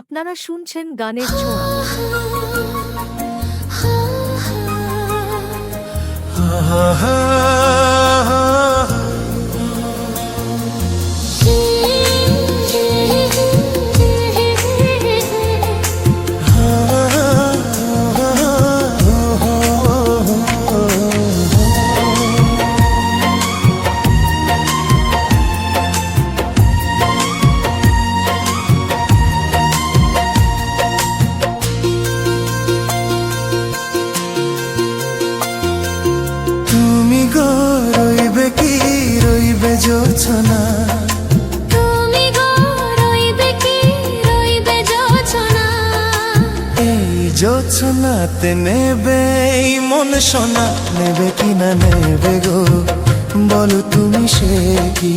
আপনারা শুনছেন গানের ছোঁয়া। জোছনা তুমি গো রইবে কি রইবে জোছনা, এই জোছনাতে নেবে এই মন সোনা, নেবে কি না নেবে গো বলো তুমি সে কি,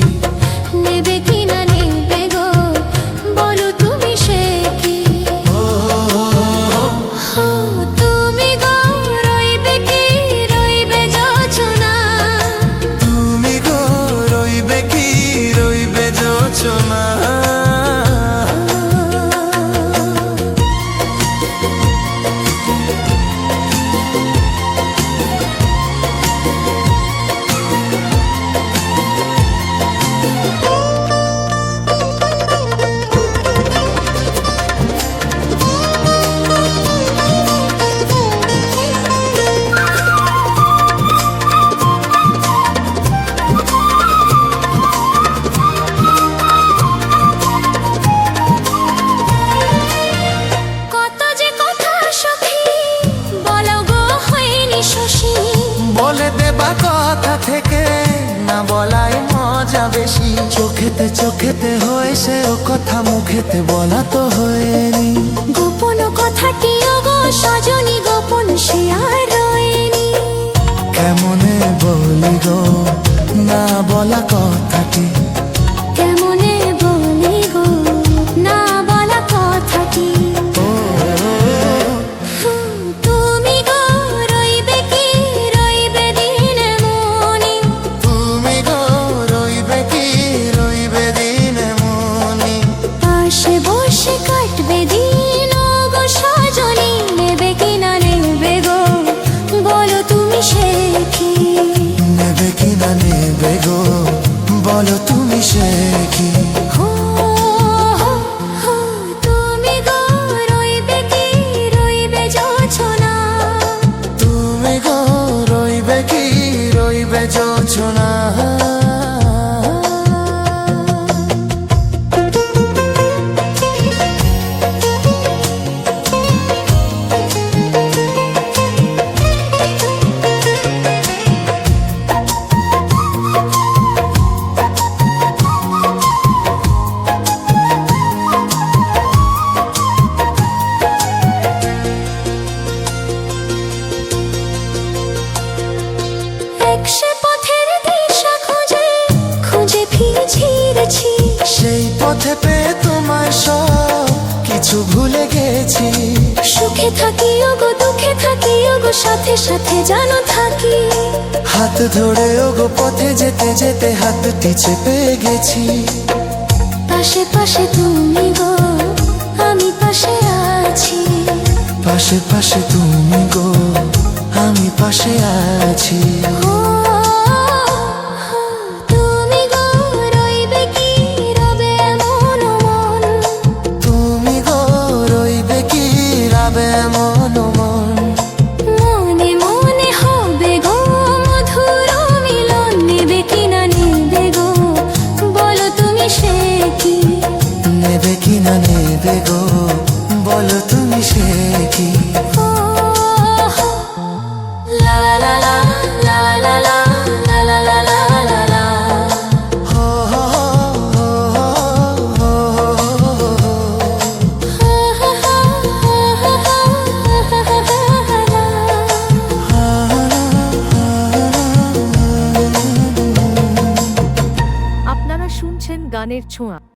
নেবে কি না নেবে গো বলো তুমি সে কি। তুমি গো রইবে কি রইবে জোছনা, তুমি গো রইবে কি রইবে জোছনা। বলে দেবা কথা থেকে না বলাই মজা বেশি, চোখেতে চোখেতে হয়েছে ও কথা মুখেতে বলা তো হয়নি, গোপন কথাটি গো সজনী গোপন সে আর রয়নি, কেমনে বলি গো না বলা কথাটি, কেমনে বলি গো না বলা কথাটি। তুমি গো রইবে কি রইবে দিন মনি, তুমি গো রইবে কি রইবে দিন মনি, পাশে বসে কাটবে দিন গো সজনী, নেবে কি না নেবে গো বলো তুমি সে কি, নেবে কি না নেবে গো বলো তুমি সে কি। তুমি গো রইবে কি রইবে জোছনা, তুমি গো রইবে কি রইবে জোছনা। একশে পথের দিশা খুঁজে খুঁজে ফিরেছি, সেই পথে পেয়ে তোমার সব কিছু ভুলে গেছি, সুখে থাকি গো দুঃখে থাকি গো সাথে সাথে জানো থাকি, হাত ধরে ওগো পথে যেতে যেতে হাতটি চেপে গেছি, পাশে পাশে তুমি গো আমি পাশে আছি, পাশে পাশে তুমি গো আমি পাশে আছি। তুমি গো রইবে কি রবে মন মন, তুমি গো রইবে কি রবে মন মন, মনে মনে হবে গো মধুর মিলন, নেবে কি না নেবে গো বলো তুমি সে কি, নেবে কি না নেবে গো বলো তুমি সে কি। লা লা লা লা লা লা লা লা লা লা লা, হো হো হো হো আপনারা শুনছেন গানের ছোঁয়া।